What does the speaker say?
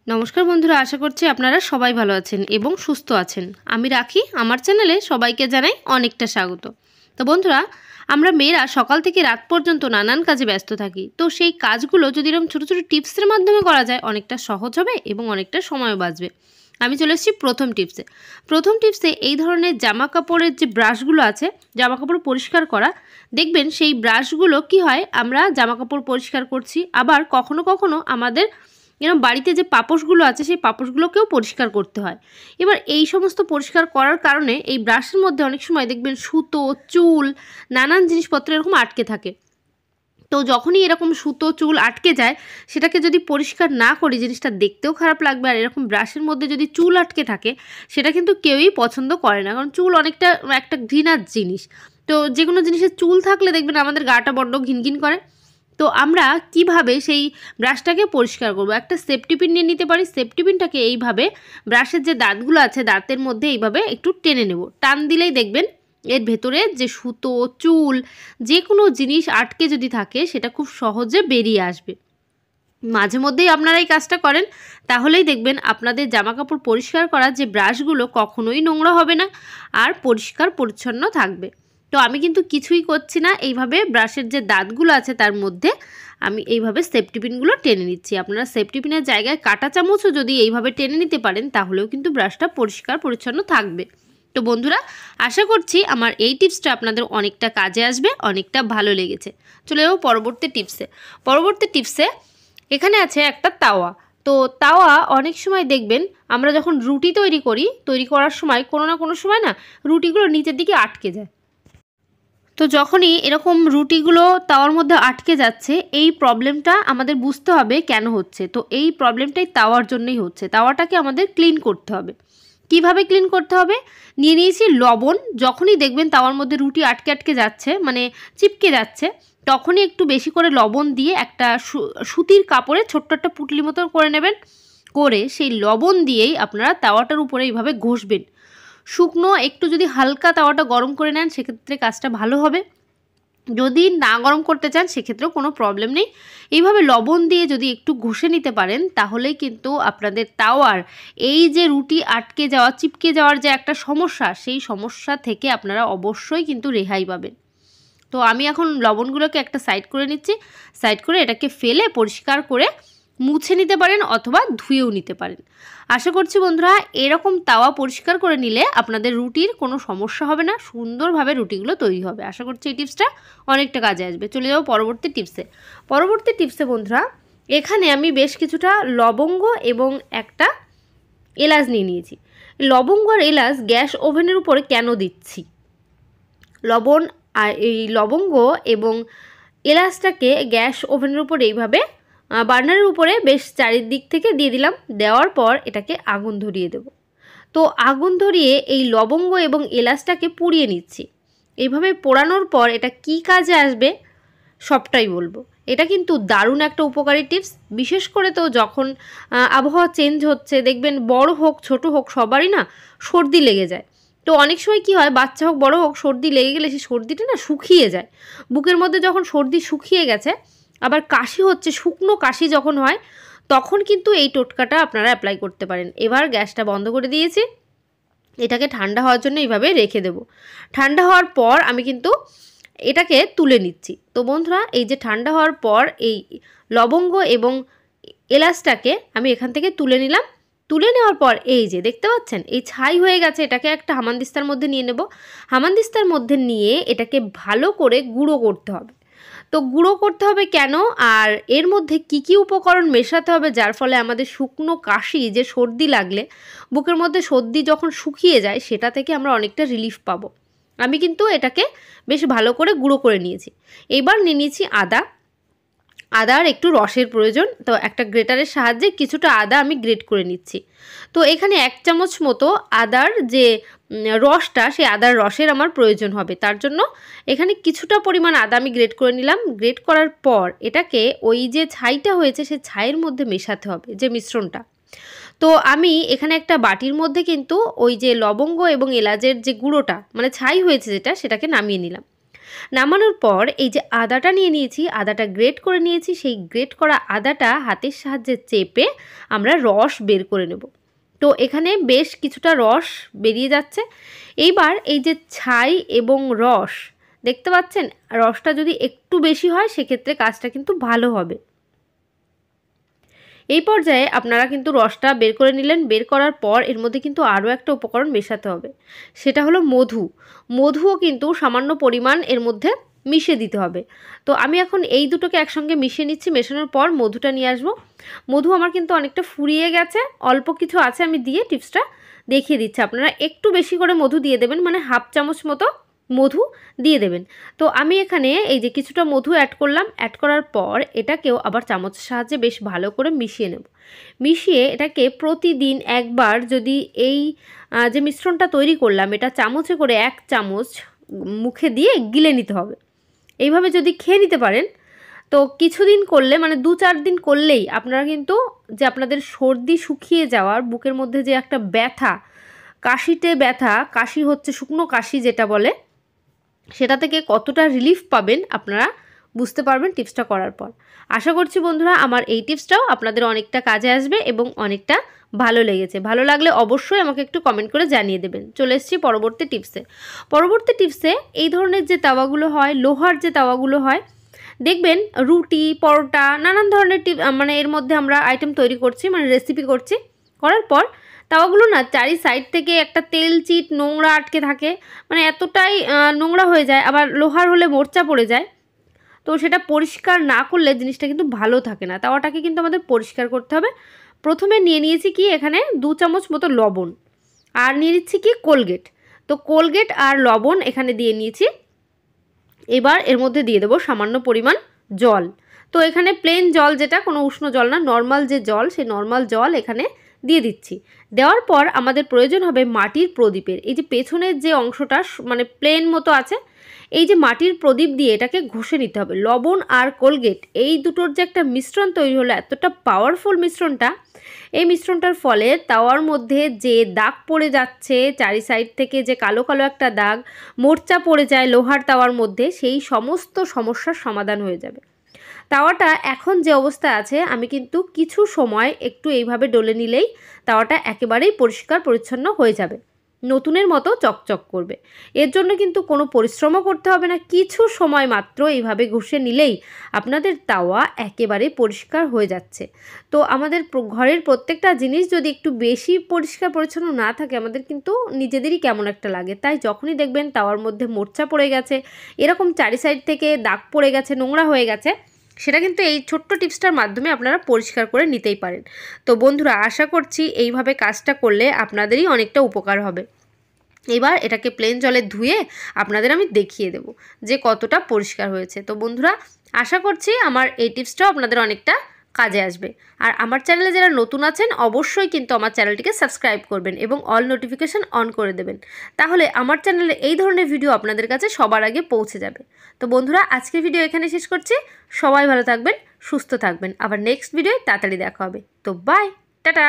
নমস্কার বন্ধুরা, আশা করছি আপনারা সবাই ভালো আছেন এবং সুস্থ আছেন। আমি রাখি, আমার চ্যানেলে সবাইকে জানাই অনেকটা স্বাগত। তো বন্ধুরা, আমরা মেয়েরা সকাল থেকে রাত পর্যন্ত নানান কাজে ব্যস্ত থাকি। তো সেই কাজগুলো যদি এরকম ছোটো ছোটো টিপসের মাধ্যমে করা যায়, অনেকটা সহজ হবে এবং অনেকটা সময়ও বাঁচবে। আমি চলে এসেছি প্রথম টিপসে এই ধরনের জামা কাপড়ের যে ব্রাশগুলো আছে, জামা কাপড় পরিষ্কার করা, দেখবেন সেই ব্রাশগুলো কি হয়, আমরা জামা কাপড় পরিষ্কার করছি, আবার কখনো কখনো আমাদের এরকম বাড়িতে যে পাপোশগুলো আছে সেই পাপোশগুলোকেও পরিষ্কার করতে হয়। এবার এই সমস্ত পরিষ্কার করার কারণে এই ব্রাশের মধ্যে অনেক সময় দেখবেন সুতো, চুল, নানান জিনিসপত্র এরকম আটকে থাকে। তো যখনই এরকম সুতো, চুল আটকে যায়, সেটাকে যদি পরিষ্কার না করি, জিনিসটা দেখতেও খারাপ লাগবে। আর এরকম ব্রাশের মধ্যে যদি চুল আটকে থাকে, সেটা কিন্তু কেউই পছন্দ করে না, কারণ চুল অনেকটা একটা ঘৃণার জিনিস। তো যে কোনো জিনিসের চুল থাকলে দেখবেন আমাদের গাটা বড্ড ঘিনঘিন করে। তো আমরা কিভাবে সেই ব্রাশটাকে পরিষ্কার করব, একটা সেফটি পিন নিয়ে নিতে পারি। সেফটি পিনটাকে এইভাবে ব্রাশের যে দাঁতগুলো আছে, দাঁতের মধ্যে এইভাবে একটু টেনে নেব। টান দিলেই দেখবেন এর ভেতরে যে সুতো, চুল, যে কোনো জিনিস আটকে যদি থাকে, সেটা খুব সহজে বেরিয়ে আসবে। মাঝে মধ্যেই আপনারা এই কাজটা করেন, তাহলেই দেখবেন আপনাদের জামাকাপড় পরিষ্কার করার যে ব্রাশগুলো কখনোই নোংরা হবে না আর পরিষ্কার পরিচ্ছন্ন থাকবে। তো আমি কিন্তু কিছুই করছি না, এইভাবে ব্রাশের যে দাঁতগুলো আছে তার মধ্যে আমি এইভাবে সেফটি পিনগুলো টেনে নিচ্ছি। আপনারা সেফটি পিনের জায়গায় কাঁটা চামচও যদি এইভাবে টেনে নিতে পারেন, তাহলেও কিন্তু ব্রাশটা পরিষ্কার পরিচ্ছন্ন থাকবে। তো বন্ধুরা, আশা করছি আমার এই টিপসটা আপনাদের অনেকটা কাজে আসবে, অনেকটা ভালো লেগেছে। চলে যাবো পরবর্তী টিপসে। এখানে আছে একটা তাওয়া। তো তাওয়া অনেক সময় দেখবেন আমরা যখন রুটি তৈরি করার সময় কোনো না কোনো সময় না রুটিগুলো নিচের দিকে আটকে যায়। তো যখনই এরকম রুটিগুলো তাওয়ার মধ্যে আটকে যাচ্ছে, এই প্রবলেমটা আমাদের বুঝতে হবে কেন হচ্ছে। তো এই প্রবলেমটাই তাওয়ার জন্যই হচ্ছে। তাওয়াটাকে আমাদের ক্লিন করতে হবে। কিভাবে ক্লিন করতে হবে? নিয়ে নিয়েছি লবণ। যখনই দেখবেন তাওয়ার মধ্যে রুটি আটকে আটকে যাচ্ছে, মানে চিপকে যাচ্ছে, তখনই একটু বেশি করে লবণ দিয়ে একটা সুতির কাপড়ে ছোট্ট একটা পুঁটলি মতো করে নেবেন। করে সেই লবণ দিয়েই আপনারা তাওয়াটার উপরে এইভাবে ঘষবেন। শুকনো একটু যদি হালকা তাওয়াটা গরম করে নেন, সেক্ষেত্রে কাজটা ভালো হবে। যদি না গরম করতে চান, সেক্ষেত্রেও কোনো প্রবলেম নেই। এইভাবে লবণ দিয়ে যদি একটু ঘষে নিতে পারেন, তাহলেই কিন্তু আপনাদের তাওয়ার এই যে রুটি আটকে যাওয়া, চিপকে যাওয়ার যে একটা সমস্যা, সেই সমস্যা থেকে আপনারা অবশ্যই কিন্তু রেহাই পাবেন। তো আমি এখন লবণগুলোকে একটা সাইড করে নিচ্ছি। সাইড করে এটাকে ফেলে পরিষ্কার করে মুছে নিতে পারেন অথবা ধুয়েও নিতে পারেন। আশা করছি বন্ধুরা, এরকম তাওয়া পরিষ্কার করে নিলে আপনাদের রুটির কোনো সমস্যা হবে না, সুন্দরভাবে রুটিগুলো তৈরি হবে। আশা করছি এই টিপসটা অনেকটা কাজে আসবে। চলে যাবো পরবর্তী টিপসে বন্ধুরা। এখানে আমি বেশ কিছুটা লবঙ্গ এবং একটা এলাচ নিয়ে নিয়েছি। লবঙ্গ আর এলাচ গ্যাস ওভেনের উপরে কেন দিচ্ছি? এই লবঙ্গ এবং এলাচটাকে গ্যাস ওভেনের উপর এইভাবে বার্নারের উপরে বেশ চারিদিক থেকে দিয়ে দিলাম। দেওয়ার পর এটাকে আগুন ধরিয়ে দেব। তো আগুন ধরিয়ে এই লবঙ্গ এবং এলাচটাকে পুড়িয়ে নিচ্ছি। এইভাবে পোড়ানোর পর এটা কি কাজে আসবে সবটাই বলবো। এটা কিন্তু দারুণ একটা উপকারী টিপস। বিশেষ করে তো যখন আবহাওয়া চেঞ্জ হচ্ছে, দেখবেন বড় হোক ছোট হোক সবারই না সর্দি লেগে যায়। তো অনেক সময় কি হয়, বাচ্চা হোক বড় হোক, সর্দি লেগে গেলে সেই সর্দিটা না শুকিয়ে যায়। বুকের মধ্যে যখন সর্দি শুকিয়ে গেছে, আবার কাশি হচ্ছে, শুকনো কাশি যখন হয়, তখন কিন্তু এই টোটকাটা আপনারা অ্যাপ্লাই করতে পারেন। এবার গ্যাসটা বন্ধ করে দিয়েছি। এটাকে ঠান্ডা হওয়ার জন্য এইভাবে রেখে দেব। ঠান্ডা হওয়ার পর আমি কিন্তু এটাকে তুলে নিচ্ছি। তো বন্ধুরা, এই যে ঠান্ডা হওয়ার পর এই লবঙ্গ এবং এলাচটাকে আমি এখান থেকে তুলে নিলাম। তুলে নেওয়ার পর এই যে দেখতে পাচ্ছেন, এই ছাই হয়ে গেছে। এটাকে একটা হামানদিস্তার মধ্যে নিয়ে নেব। হামানদিস্তার মধ্যে নিয়ে এটাকে ভালো করে গুঁড়ো করতে হবে। তো গুঁড়ো করতে হবে কেন, আর এর মধ্যে কি কি উপকরণ মেশাতে হবে, যার ফলে আমাদের শুকনো কাশি, যে সর্দি লাগলে বুকের মধ্যে সর্দি যখন শুকিয়ে যায়, সেটা থেকে আমরা অনেকটা রিলিফ পাবো। আমি কিন্তু এটাকে বেশ ভালো করে গুঁড়ো করে নিয়েছি। এবার নিয়ে নিয়েছি আদার একটু রসের প্রয়োজন। তো একটা গ্রেটারের সাহায্যে কিছুটা আদা আমি গ্রেট করে নিচ্ছি। তো এখানে 1 চামচ মতো আদার যে রসটা, সেই আদার রসের আমার প্রয়োজন হবে। তার জন্য এখানে কিছুটা পরিমাণ আদা আমি গ্রেট করে নিলাম। গ্রেট করার পর এটাকে ওই যে ছাইটা হয়েছে, সেই ছাইয়ের মধ্যে মেশাতে হবে, যে মিশ্রণটা। তো আমি এখানে একটা বাটির মধ্যে কিন্তু ওই যে লবঙ্গ এবং এলাচের যে গুঁড়োটা, মানে ছাই হয়েছে যেটা, সেটাকে নামিয়ে নিলাম। নামানোর পর এই যে আদাটা নিয়ে নিয়েছি, আদাটা গ্রেট করে নিয়েছি, সেই গ্রেট করা আদাটা হাতের সাহায্যে চেপে আমরা রস বের করে নেব। তো এখানে বেশ কিছুটা রস বেরিয়ে যাচ্ছে। এইবার এই যে ছাই এবং রস দেখতে পাচ্ছেন, রসটা যদি একটু বেশি হয় সেক্ষেত্রে কাজটা কিন্তু ভালো হবে। এই পর্যায়ে আপনারা কিন্তু রসটা বের করে নিলেন। বের করার পর এর মধ্যে কিন্তু আরও একটা উপকরণ মেশাতে হবে, সেটা হলো মধু। মধুও কিন্তু সামান্য পরিমাণ এর মধ্যে মিশিয়ে দিতে হবে। তো আমি এখন এই দুটোকে একসঙ্গে মিশিয়ে নিচ্ছি। মেশানোর পর মধুটা নিয়ে আসবো। মধু আমার কিন্তু অনেকটা ফুরিয়ে গেছে, অল্প কিছু আছে আমি দিয়ে টিপসটা দেখিয়ে দিচ্ছি। আপনারা একটু বেশি করে মধু দিয়ে দেবেন, মানে হাফ চামচ মতো মধু দিয়ে দেবেন। তো আমি এখানে এই যে কিছুটা মধু অ্যাড করলাম। অ্যাড করার পর এটাকেও আবার চামচের সাহায্যে বেশ ভালো করে মিশিয়ে নেব। মিশিয়ে এটাকে প্রতিদিন একবার যদি এই যে মিশ্রণটা তৈরি করলাম এটা চামচে করে 1 চামচ মুখে দিয়ে গিলে নিতে হবে। এইভাবে যদি খেয়ে নিতে পারেন তো কিছুদিন করলে, মানে 2-4 দিন করলেই আপনারা কিন্তু যে আপনাদের সর্দি শুকিয়ে যাওয়ার, বুকের মধ্যে যে একটা ব্যথা, কাশিতে ব্যথা, কাশি হচ্ছে শুকনো কাশি যেটা বলে, সেটা থেকে কতটা রিলিফ পাবেন আপনারা বুঝতে পারবেন টিপসটা করার পর। আশা করছি বন্ধুরা আমার এই টিপসটাও আপনাদের অনেকটা কাজে আসবে এবং অনেকটা ভালো লেগেছে। ভালো লাগলে অবশ্যই আমাকে একটু কমেন্ট করে জানিয়ে দেবেন। চলে এসেছি পরবর্তী টিপসে। পরবর্তী টিপসে এই ধরনের যে তাওয়াগুলো হয়, লোহার যে তাওয়াগুলো হয়, দেখবেন রুটি, পরোটা, নানান ধরনের মানে এর মধ্যে আমরা আইটেম তৈরি করছি, মানে রেসিপি করছি। করার পর তাওয়াগুলো না চারি সাইড থেকে একটা তেল চিট নোংরা আটকে থাকে, মানে এতটাই নোংরা হয়ে যায়। আবার লোহার হলে মোর্চা পড়ে যায়, তো সেটা পরিষ্কার না করলে জিনিসটা কিন্তু ভালো থাকে না। তাওয়াটাকে কিন্তু আমাদের পরিষ্কার করতে হবে। প্রথমে নিয়ে নিয়েছি কি এখানে 2 চামচ মতো লবণ, আর নিয়ে নিচ্ছি কি কোলগেট। তো কোলগেট আর লবণ এখানে দিয়ে নিয়েছি। এবার এর মধ্যে দিয়ে দেবো সামান্য পরিমাণ জল। তো এখানে প্লেন জল, যেটা কোনো উষ্ণ জল না, নর্মাল যে জল, সেই নর্মাল জল এখানে দিয়ে দিচ্ছি। দেওয়ার পর আমাদের প্রয়োজন হবে মাটির প্রদীপের। এই যে পেছনের যে অংশটা মানে প্লেন মতো আছে, এই যে মাটির প্রদীপ দিয়ে এটাকে ঘষে নিতে হবে। লবণ আর কোলগেট এই দুটোর যে একটা মিশ্রণ তৈরি হলো, এতটা পাওয়ারফুল মিশ্রণটা, এই মিশ্রণটার ফলে তাওয়ার মধ্যে যে দাগ পড়ে যাচ্ছে, চারি সাইড থেকে যে কালো কালো একটা দাগ, মোর্চা পড়ে যায় লোহার তাওয়ার মধ্যে, সেই সমস্ত সমস্যার সমাধান হয়ে যাবে। তাওয়াটা এখন যে অবস্থায় আছে, আমি কিন্তু কিছু সময় একটু এইভাবে ডলে নিলেই তাওয়াটা একেবারেই পরিষ্কার পরিচ্ছন্ন হয়ে যাবে, নতুনের মতো চকচক করবে। এর জন্য কিন্তু কোনো পরিশ্রমও করতে হবে না, কিছু সময় মাত্র এইভাবে ঘষে নিলেই আপনাদের তাওয়া একেবারে পরিষ্কার হয়ে যাচ্ছে। তো আমাদের ঘরের প্রত্যেকটা জিনিস যদি একটু বেশি পরিষ্কার পরিচ্ছন্ন না থাকে, আমাদের কিন্তু নিজেদেরই কেমন একটা লাগে। তাই যখনই দেখবেন তাওয়ার মধ্যে মোর্চা পড়ে গেছে, এরকম চারি সাইড থেকে দাগ পড়ে গেছে, নোংরা হয়ে গেছে, সেটা কিন্তু এই ছোট্ট টিপসটার মাধ্যমে আপনারা পরিষ্কার করে নিতেই পারেন। তো বন্ধুরা আশা করছি এইভাবে কাজটা করলে আপনাদেরই অনেকটা উপকার হবে। এবার এটাকে প্লেন জলে ধুয়ে আপনাদের আমি দেখিয়ে দেব যে কতটা পরিষ্কার হয়েছে। তো বন্ধুরা আশা করছি আমার এই টিপসটাও আপনাদের অনেকটা কাজে আসবে। আর আমার চ্যানেলে যারা নতুন আছেন অবশ্যই কিন্তু আমার চ্যানেলটিকে সাবস্ক্রাইব করবেন এবং অল নোটিফিকেশান অন করে দেবেন, তাহলে আমার চ্যানেলে এই ধরনের ভিডিও আপনাদের কাছে সবার আগে পৌঁছে যাবে। তো বন্ধুরা আজকের ভিডিও এখানে শেষ করছি। সবাই ভালো থাকবেন, সুস্থ থাকবেন। আবার নেক্সট ভিডিওয় তাড়াতাড়ি দেখা হবে। তো বাই, টাটা।